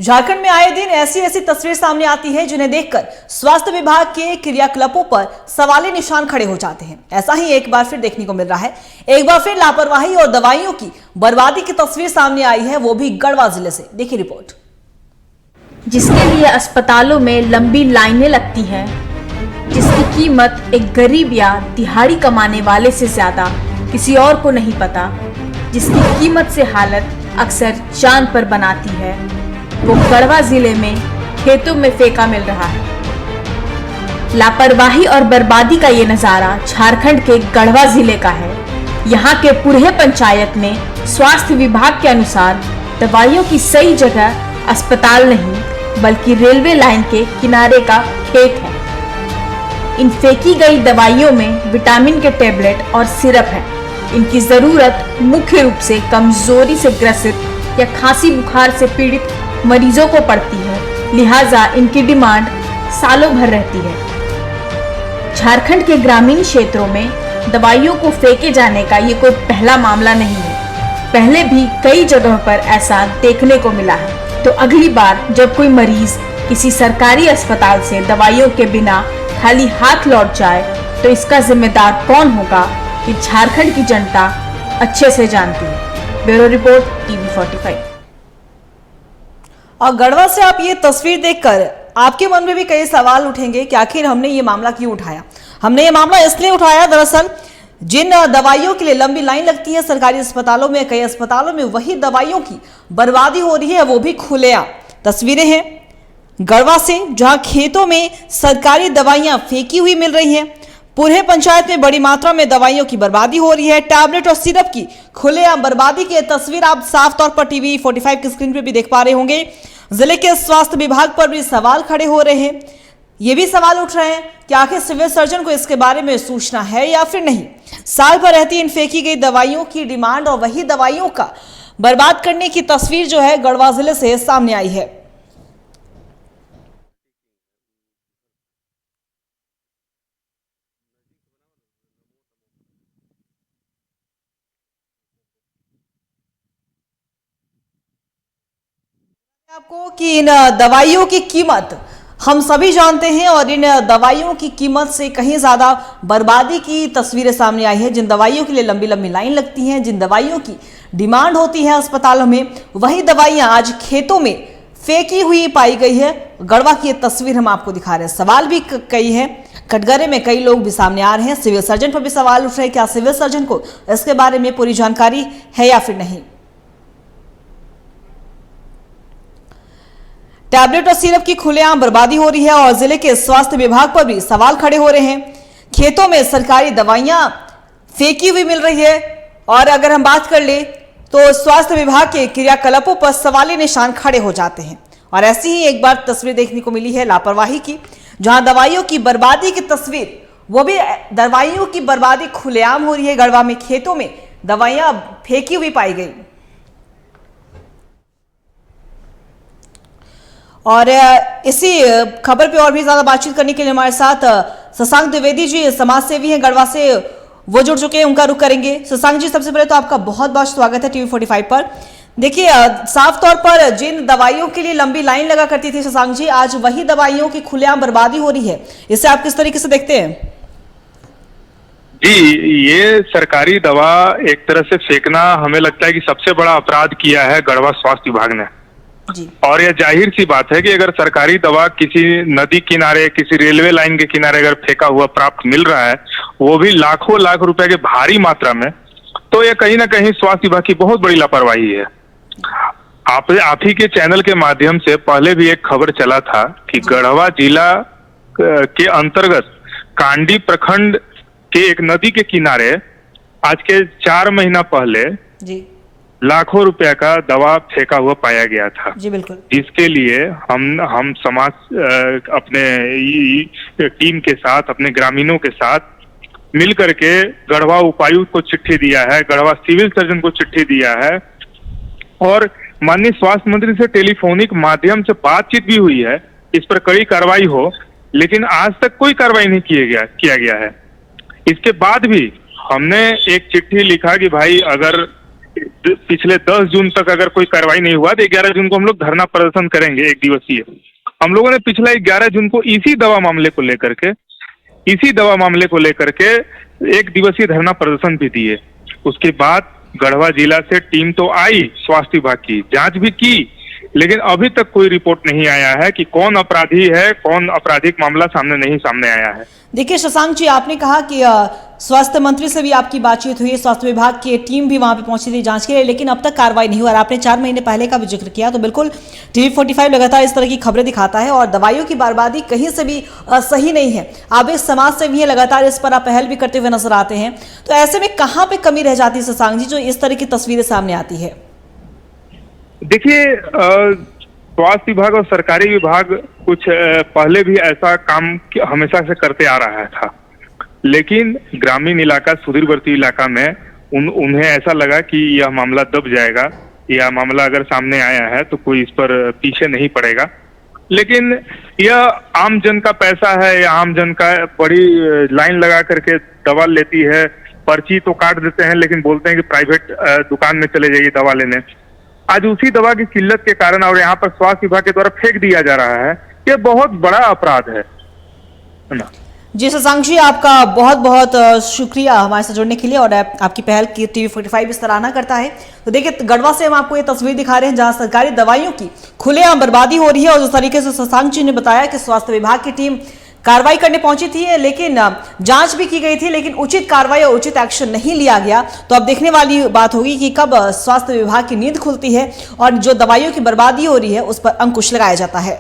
झारखंड में आए दिन ऐसी ऐसी तस्वीर सामने आती है जिन्हें देखकर स्वास्थ्य विभाग के क्रियाकलापों पर सवालिया निशान खड़े हो जाते हैं। ऐसा ही एक बार फिर देखने को मिल रहा है। एक बार फिर लापरवाही और दवाइयों की बर्बादी की तस्वीर सामने आई है, वो भी गढ़वा जिले से। देखिए रिपोर्ट। जिसके लिए अस्पतालों में लंबी लाइनें लगती हैं, जिसकी कीमत एक गरीब या दिहाड़ी कमाने वाले से ज्यादा किसी और को नहीं पता, जिसकी कीमत से हालत अक्सर जान पर बनाती है, वो गढ़वा जिले में खेतों में फेंका मिल रहा है। लापरवाही और बर्बादी का ये नजारा झारखंड के गढ़वा जिले का है। यहाँ के पुरहे पंचायत में स्वास्थ्य विभाग के अनुसार दवाइयों की सही जगह अस्पताल नहीं बल्कि रेलवे लाइन के किनारे का खेत है। इन फेंकी गई दवाइयों में विटामिन के टेबलेट और सिरप है। इनकी जरूरत मुख्य रूप से कमजोरी से ग्रसित या खांसी बुखार से पीड़ित मरीजों को पड़ती है, लिहाजा इनकी डिमांड सालों भर रहती है। झारखंड के ग्रामीण क्षेत्रों में दवाइयों को फेंके जाने का ये कोई पहला मामला नहीं है। पहले भी कई जगहों पर ऐसा देखने को मिला है। तो अगली बार जब कोई मरीज किसी सरकारी अस्पताल से दवाइयों के बिना खाली हाथ लौट जाए तो इसका जिम्मेदार कौन होगा, ये झारखंड की जनता अच्छे से जानती है। Bureau report, TV 45। और गढ़वा से आप ये तस्वीर देखकर आपके मन में भी कई सवाल उठेंगे कि आखिर हमने ये मामला क्यों उठाया। हमने ये मामला इसलिए उठाया, दरअसल जिन दवाइयों के लिए लंबी लाइन लगती है सरकारी अस्पतालों में, कई अस्पतालों में वही दवाइयों की बर्बादी हो रही है, वो भी खुलेआम। तस्वीरें हैं गढ़वा से, जहां खेतों में सरकारी दवाइयां फेंकी हुई मिल रही हैं। पुरहे पंचायत में बड़ी मात्रा में दवाइयों की बर्बादी हो रही है। टैबलेट और सिरप की खुलेआम बर्बादी की तस्वीर आप साफ तौर पर टीवी 45 की स्क्रीन पर भी देख पा रहे होंगे। जिले के स्वास्थ्य विभाग पर भी सवाल खड़े हो रहे हैं। ये भी सवाल उठ रहे हैं कि आखिर सिविल सर्जन को इसके बारे में सूचना है या फिर नहीं। साल भर रहती इन फेंकी गई दवाइयों की डिमांड और वही दवाइयों का बर्बाद करने की तस्वीर जो है गढ़वा जिले से सामने आई है। आपको कि इन दवाइयों की कीमत हम सभी जानते हैं और इन दवाइयों की कीमत से कहीं ज्यादा बर्बादी की तस्वीरें सामने आई है। जिन दवाइयों के लिए लंबी लंबी लाइन लगती हैं, जिन दवाइयों की डिमांड होती है अस्पतालों में, वही दवाइयां आज खेतों में फेंकी हुई पाई गई है। गढ़वा की ये तस्वीर हम आपको दिखा रहे हैं। सवाल भी कई हैं, कटघरे में कई लोग भी सामने आ रहे हैं। सिविल सर्जन पर भी सवाल उठ रहे हैं, क्या सिविल सर्जन को इसके बारे में पूरी जानकारी है या फिर नहीं। टैबलेट और सिरप की खुलेआम बर्बादी हो रही है और जिले के स्वास्थ्य विभाग पर भी सवाल खड़े हो रहे हैं। खेतों में सरकारी दवाइयां फेंकी हुई मिल रही है और अगर हम बात कर ले तो स्वास्थ्य विभाग के क्रियाकलापों पर सवालिया निशान खड़े हो जाते हैं। और ऐसी ही एक बार तस्वीर देखने को मिली है लापरवाही की, जहां दवाइयों की बर्बादी की तस्वीर, वो भी दवाइयों की बर्बादी खुलेआम हो रही है। गढ़वा में खेतों में दवाइयां फेंकी हुई पाई गई। और इसी खबर पे और भी ज्यादा बातचीत करने के लिए हमारे साथ शशांक द्विवेदी जी, समाज सेवी हैं गढ़वा से, वो जुड़ चुके हैं, उनका रुख करेंगे। शशांक जी, सबसे पहले तो आपका बहुत बहुत स्वागत है टीवी 45 पर। देखिए, साफ तौर पर जिन दवाइयों के लिए लंबी लाइन लगा करती थी शशांक जी, आज वही दवाइयों की खुलेआम बर्बादी हो रही है। इसे आप किस तरीके से देखते हैं? जी, ये सरकारी दवा एक तरह से फेंकना हमें लगता है कि सबसे बड़ा अपराध किया है गढ़वा स्वास्थ्य विभाग ने। जी। और यह जाहिर सी बात है कि अगर सरकारी दवा किसी नदी किनारे, किसी रेलवे लाइन के किनारे अगर फेंका हुआ प्राप्त मिल रहा है, वो भी लाखों लाख रुपए के भारी मात्रा में, तो यह कहीं ना कहीं स्वास्थ्य विभाग की बहुत बड़ी लापरवाही है। आप ही के चैनल के माध्यम से पहले भी एक खबर चला था कि गढ़वा जिला के अंतर्गत कांडी प्रखंड के एक नदी के किनारे आज के 4 महीना पहले जी लाखों रुपया का दवा फेंका हुआ पाया गया था। जी बिल्कुल। जिसके लिए हम समाज अपने टीम के साथ, अपने ग्रामीणों के साथ मिल करके गढ़वा उपायुक्त को चिट्ठी दिया है, गढ़वा सिविल सर्जन को चिट्ठी दिया है और माननीय स्वास्थ्य मंत्री से टेलीफोनिक माध्यम से बातचीत भी हुई है, इस पर कड़ी कार्रवाई हो, लेकिन आज तक कोई कार्रवाई नहीं किया गया है। इसके बाद भी हमने एक चिट्ठी लिखा कि भाई अगर पिछले 10 जून तक अगर कोई कार्रवाई नहीं हुआ तो 11 जून को हम लोग धरना प्रदर्शन करेंगे, 1 दिवसीय। हम लोगों ने पिछला 11 जून को इसी दवा मामले को लेकर के 1 दिवसीय धरना प्रदर्शन भी दिए। उसके बाद गढ़वा जिला से टीम तो आई स्वास्थ्य विभाग की, जांच भी की, लेकिन अभी तक कोई रिपोर्ट नहीं आया है कि कौन अपराधी है, कौन आपराधिक मामला सामने आया है। देखिए शशांक जी, आपने कहा कि स्वास्थ्य मंत्री से भी आपकी बातचीत हुई, स्वास्थ्य विभाग की टीम भी वहां पे पहुंची थी जांच के लिए, लेकिन अब तक कार्रवाई नहीं हुआ। और आपने 4 महीने पहले का भी जिक्र किया, तो बिल्कुल टीवी 45 लगातार इस तरह की खबरें दिखाता है और दवाइयों की बर्बादी कहीं से भी सही नहीं है। आप इस समाज से भी लगातार इस पर आप पहल भी करते हुए नजर आते हैं, तो ऐसे में कहाँ पे कमी रह जाती है शशांक जी, जो इस तरह की तस्वीरें सामने आती है? देखिए, स्वास्थ्य विभाग और सरकारी विभाग कुछ पहले भी ऐसा काम हमेशा से करते आ रहा था, लेकिन ग्रामीण इलाका, सुदूरवर्ती इलाका में उन्हें ऐसा लगा कि यह मामला दब जाएगा, यह मामला अगर सामने आया है तो कोई इस पर पीछे नहीं पड़ेगा। लेकिन यह आम जन का पैसा है, या आम जन का बड़ी लाइन लगा करके दवा लेती है, पर्ची तो काट देते हैं लेकिन बोलते हैं कि प्राइवेट दुकान में चले जाइए दवा लेने। आज उसी दवा की किल्लत के कारण और यहाँ पर स्वास्थ्य विभाग के द्वारा फेंक दिया जा रहा है, ये बहुत बड़ा अपराध है ना। जी शशांक जी, आपका बहुत बहुत शुक्रिया हमारे साथ जुड़ने के लिए, और आपकी पहल की टीवी 45 भी सराहना करता है। तो देखिए, गढ़वा से हम आपको ये तस्वीर दिखा रहे हैं जहां सरकारी दवाइयों की खुलेआम बर्बादी हो रही है, और जिस तरीके से शशांक जी ने बताया कि स्वास्थ्य विभाग की टीम कार्रवाई करने पहुंची थी, लेकिन जांच भी की गई थी, लेकिन उचित कार्रवाई और उचित एक्शन नहीं लिया गया। तो अब देखने वाली बात होगी कि कब स्वास्थ्य विभाग की नींद खुलती है और जो दवाइयों की बर्बादी हो रही है उस पर अंकुश लगाया जाता है।